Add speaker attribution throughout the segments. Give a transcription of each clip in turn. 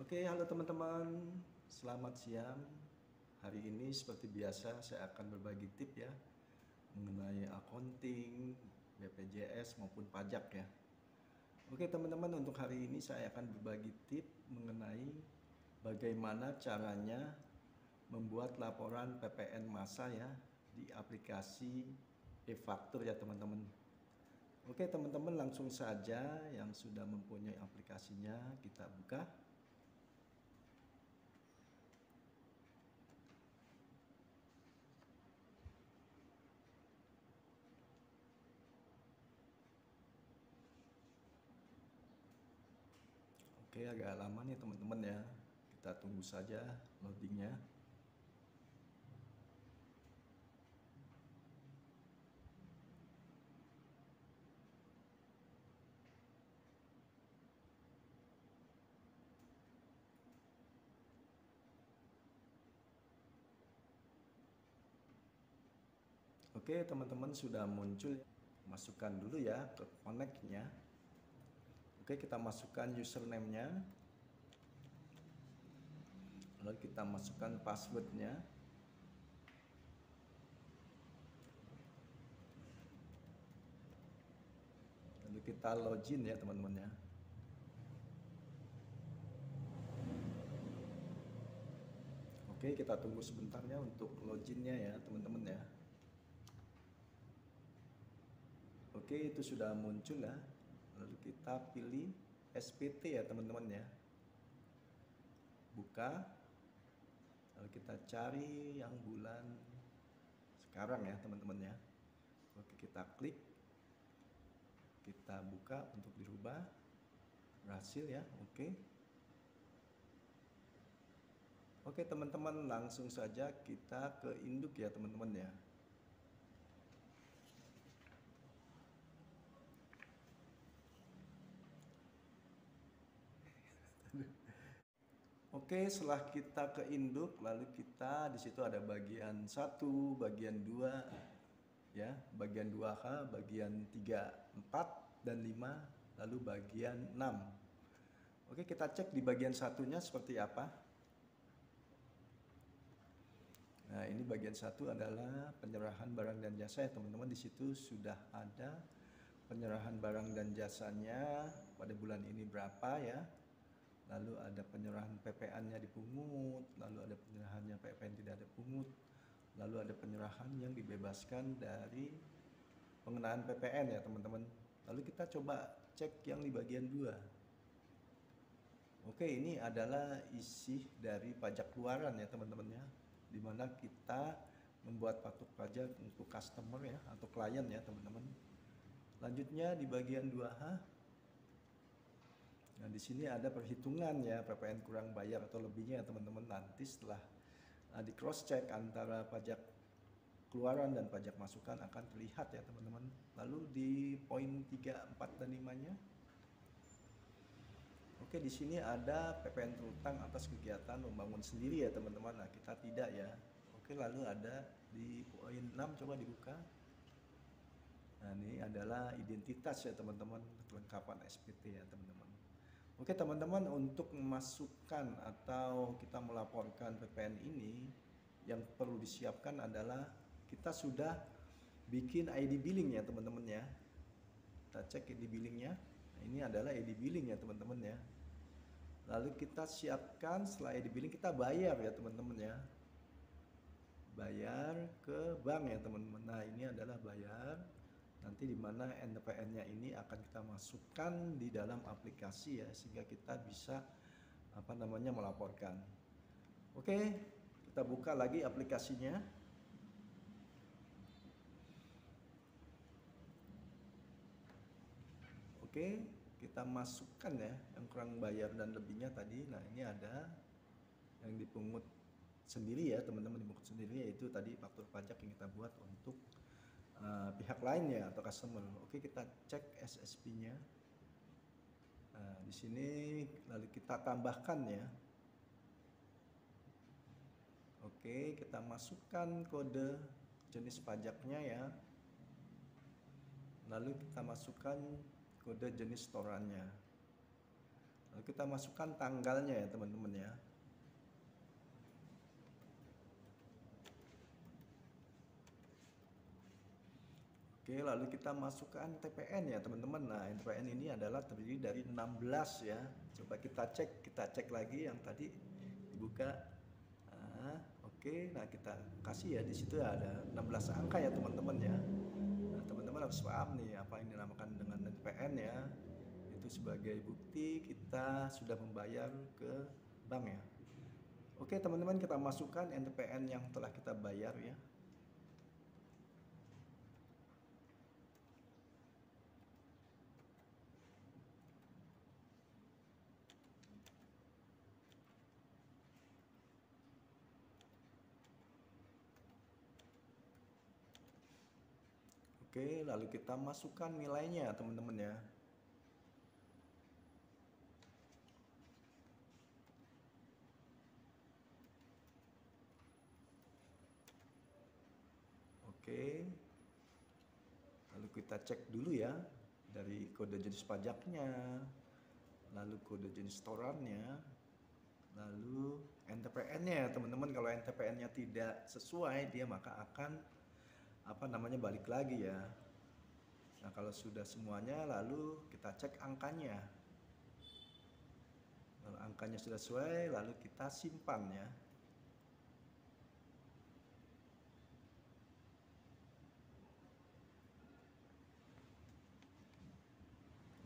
Speaker 1: Oke, halo teman-teman. Selamat siang. Hari ini seperti biasa saya akan berbagi tip ya mengenai accounting, BPJS maupun pajak ya. Oke, teman-teman, untuk hari ini saya akan berbagi tip mengenai bagaimana caranya membuat laporan PPN massa ya di aplikasi e-faktur ya, teman-teman. Oke, teman-teman, langsung saja yang sudah mempunyai aplikasinya kita buka. Oke, agak lama nih teman-teman ya. Kita tunggu saja loadingnya. Oke, teman-teman, sudah muncul. Masukkan dulu ya ke connect-nya. Oke, kita masukkan username-nya. Lalu kita masukkan password-nya. Lalu kita login ya, teman-teman ya. Oke, kita tunggu sebentar ya untuk loginnya ya, teman-teman ya. Oke, itu sudah muncul ya. Lalu kita pilih SPT ya, teman-teman ya. Buka. Lalu kita cari yang bulan sekarang ya, teman-teman ya. Oke, kita klik. Kita buka untuk dirubah. Berhasil ya. Oke. Oke, teman-teman, langsung saja kita ke induk ya, teman-teman ya. Oke, setelah kita ke induk, lalu kita di situ ada bagian 1, bagian 2 ya, bagian 2H, bagian 3, 4 dan 5, lalu bagian 6. Oke, kita cek di bagian satunya seperti apa. Nah, ini bagian 1 adalah penyerahan barang dan jasa ya, teman-teman. Di situ sudah ada penyerahan barang dan jasanya pada bulan ini berapa ya. Lalu ada penyerahan PPN-nya dipungut, lalu ada penyerahannya PPN tidak ada pungut, lalu ada penyerahan yang dibebaskan dari pengenaan PPN ya, teman-teman. Lalu kita coba cek yang di bagian 2. Oke, ini adalah isi dari pajak keluaran ya, teman-teman ya, dimana kita membuat patuk pajak untuk customer ya atau klien ya, teman-teman. Lanjutnya di bagian 2H. Nah, di sini ada perhitungan ya PPN kurang bayar atau lebihnya ya, teman-teman. Nanti setelah di cross check antara pajak keluaran dan pajak masukan akan terlihat ya, teman-teman. Lalu di poin 3, 4 dan 5-nya. Oke, di sini ada PPN terutang atas kegiatan membangun sendiri ya, teman-teman. Nah, kita tidak ya. Oke, lalu ada di poin 6, coba dibuka. Nah, ini adalah identitas ya, teman-teman, kelengkapan SPT ya, teman-teman. Oke, teman-teman, untuk memasukkan atau kita melaporkan PPN ini, yang perlu disiapkan adalah kita sudah bikin ID billing ya, teman-teman ya. Kita cek ID billingnya. Nah, ini adalah ID billing ya, teman-teman ya. Lalu kita siapkan, setelah ID billing kita bayar ya, teman-teman ya. Bayar ke bank ya, teman-teman. Nah, ini adalah bayar. Nanti di mana NPN-nya ini akan kita masukkan di dalam aplikasi ya, sehingga kita bisa melaporkan. Oke, kita buka lagi aplikasinya. Oke, kita masukkan ya yang kurang bayar dan lebihnya tadi. Nah, ini ada yang dipungut sendiri ya, teman-teman, dipungut sendiri, yaitu tadi faktur pajak yang kita buat untuk pihak lain ya atau customer. Oke, kita cek SSP-nya. Nah, di sini lalu kita tambahkan ya. Oke, kita masukkan kode jenis pajaknya ya. Lalu kita masukkan kode jenis setorannya. Lalu kita masukkan tanggalnya ya teman-teman ya. Oke, lalu kita masukkan TPN ya teman-teman. Nah, TPN ini adalah terdiri dari 16 ya. Coba kita cek lagi yang tadi dibuka. Nah, oke, nah kita kasih ya di situ ada 16 angka ya teman-teman ya. Nah, teman-teman harus paham nih apa yang dinamakan dengan TPN ya. Itu sebagai bukti kita sudah membayar ke bank ya. Oke, teman-teman, kita masukkan NPN yang telah kita bayar ya. Oke, lalu kita masukkan nilainya teman-teman ya. Oke, lalu kita cek dulu ya dari kode jenis pajaknya, lalu kode jenis setorannya, lalu NTPN-nya ya teman-teman. Kalau NTPN-nya tidak sesuai, dia maka akan balik lagi ya. Nah, kalau sudah semuanya, lalu kita cek angkanya. Kalau angkanya sudah sesuai, lalu kita simpan ya.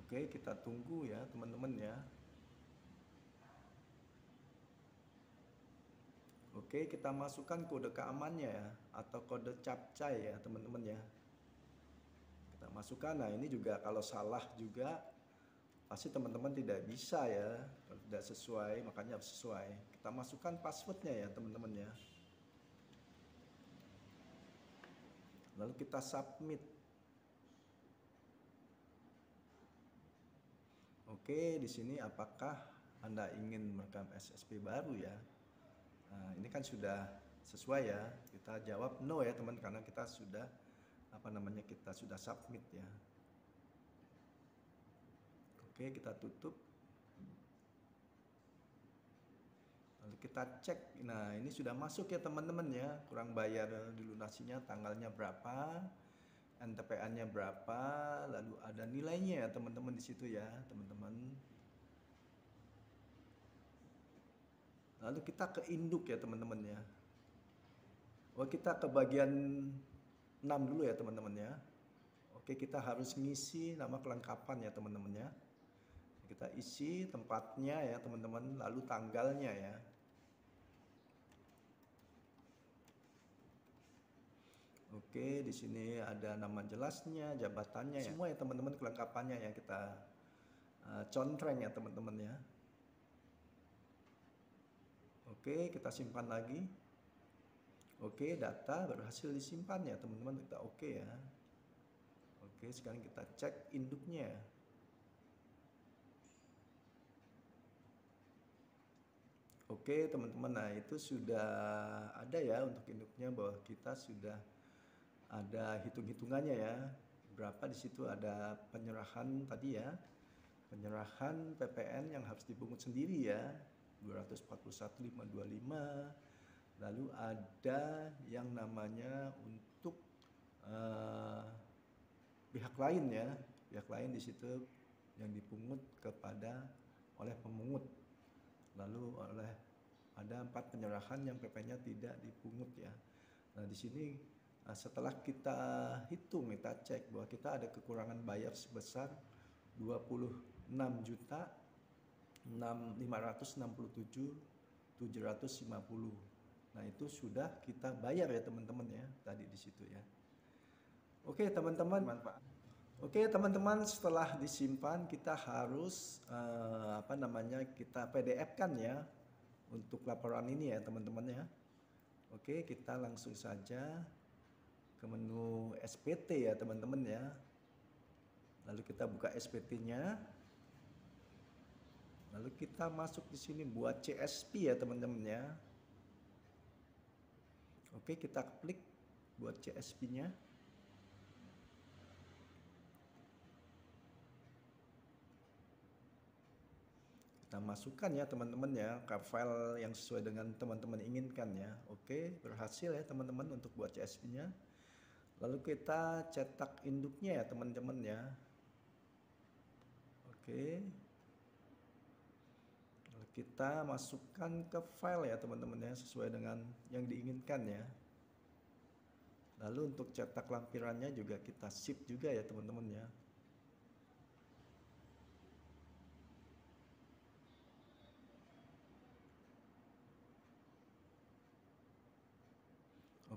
Speaker 1: Oke, kita tunggu ya teman-teman ya. Oke, kita masukkan kode keamannya ya, atau kode captcha ya teman-teman ya. Kita masukkan. Nah, ini juga kalau salah juga pasti teman-teman tidak bisa ya. Kalau tidak sesuai, makanya harus sesuai. Kita masukkan passwordnya ya teman-teman ya. Lalu kita submit. Oke, di sini apakah Anda ingin merekam SSP baru ya? Nah, ini kan sudah sesuai ya. Kita jawab no ya teman, karena kita sudah kita sudah submit ya. Oke, kita tutup. Lalu kita cek. Nah, ini sudah masuk ya teman-teman ya. Kurang bayar dilunasinya tanggalnya berapa, NTPN-nya berapa, lalu ada nilainya ya teman-teman di situ ya, teman-teman. Lalu kita ke induk ya teman-teman ya. Oh, kita ke bagian 6 dulu ya teman-teman ya. Oke, kita harus ngisi nama kelengkapan ya teman-teman ya. Kita isi tempatnya ya teman-teman, lalu tanggalnya ya. Oke, di sini ada nama jelasnya, jabatannya ya. Semua ya teman-teman kelengkapannya yang kita contreng ya teman-teman ya. Oke, kita simpan lagi. Oke, data berhasil disimpan ya teman-teman. Kita oke ya. Oke, sekarang kita cek induknya. Oke teman-teman, nah itu sudah ada ya untuk induknya, bahwa kita sudah ada hitung-hitungannya ya. Berapa di situ ada penyerahan tadi ya. Penyerahan PPN yang harus dipungut sendiri ya. 241.525. Lalu ada yang namanya untuk pihak lain ya, pihak lain di situ yang dipungut oleh pemungut. Lalu ada 4 penyerahan yang PP-nya tidak dipungut ya. Nah, di sini setelah kita hitung, kita cek bahwa kita ada kekurangan bayar sebesar 26.567.750. Nah, itu sudah kita bayar ya teman-teman ya tadi di situ ya. Oke teman-teman, oke teman-teman, setelah disimpan kita harus kita PDF-kan ya untuk laporan ini ya teman-teman ya. Oke, kita langsung saja ke menu SPT ya teman-teman ya. Lalu kita buka SPT-nya. Lalu kita masuk di sini buat CSP ya teman-teman ya. Oke, kita klik buat CSP-nya. Nah, masukkan ya teman-teman ya ke file yang sesuai dengan teman-teman inginkan ya. Oke, berhasil ya teman-teman untuk buat CSV-nya. Lalu kita cetak induknya ya teman-teman ya. Oke. Lalu kita masukkan ke file ya teman-teman ya sesuai dengan yang diinginkan ya. Lalu untuk cetak lampirannya juga kita ship juga ya teman-teman ya.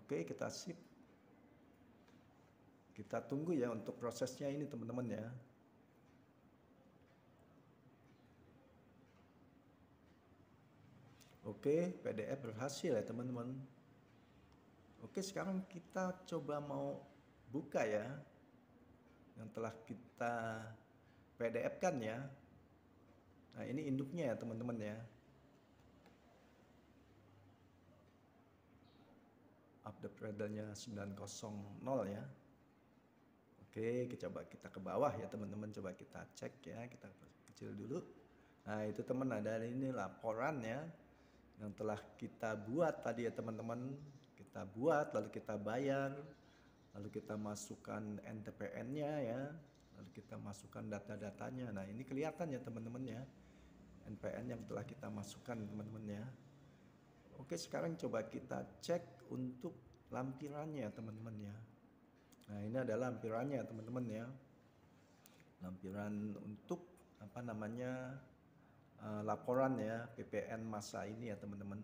Speaker 1: Oke, kita ship. Kita tunggu ya untuk prosesnya ini teman-teman ya. Oke, PDF berhasil ya teman-teman. Oke, sekarang kita coba mau buka ya yang telah kita PDF kan ya. Nah, ini induknya ya teman-teman ya. Update readernya 900 ya. Oke, kita ke bawah ya teman-teman, coba kita cek ya, kita kecil dulu. Nah, itu teman ada ini laporan ya yang telah kita buat tadi ya teman-teman. Kita buat lalu kita bayar, lalu kita masukkan NTPN-nya ya, lalu kita masukkan data-datanya. Nah, ini kelihatan ya teman-teman ya, NPN yang telah kita masukkan teman-teman ya. Oke, sekarang coba kita cek untuk lampirannya teman-teman ya. Nah, ini adalah lampirannya teman-teman ya. Lampiran untuk apa namanya laporan ya PPN masa ini ya teman-teman.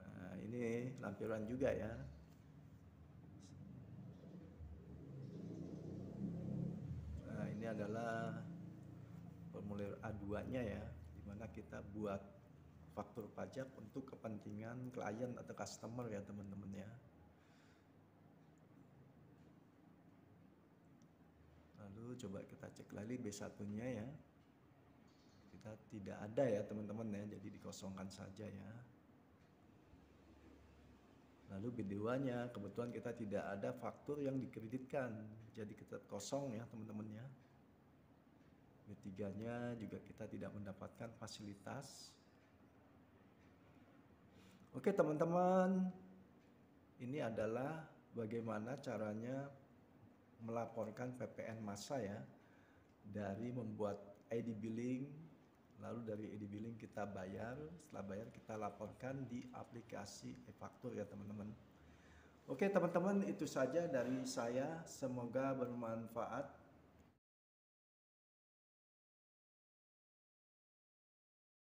Speaker 1: Nah, ini lampiran juga ya. Nah, ini adalah formulir A2-nya ya, di mana kita buat faktur pajak untuk kepentingan klien atau customer ya teman-teman ya. Lalu coba kita cek lagi B1-nya ya. Kita tidak ada ya teman-teman ya, jadi dikosongkan saja ya. Lalu B2-nya kebetulan kita tidak ada faktur yang dikreditkan, jadi kita kosong ya teman-teman ya. B3-nya juga kita tidak mendapatkan fasilitas. Oke teman-teman, ini adalah bagaimana caranya melaporkan PPN massa ya, dari membuat ID billing, lalu dari ID billing kita bayar, setelah bayar kita laporkan di aplikasi e-faktur ya teman-teman. Oke teman-teman, itu saja dari saya, semoga bermanfaat.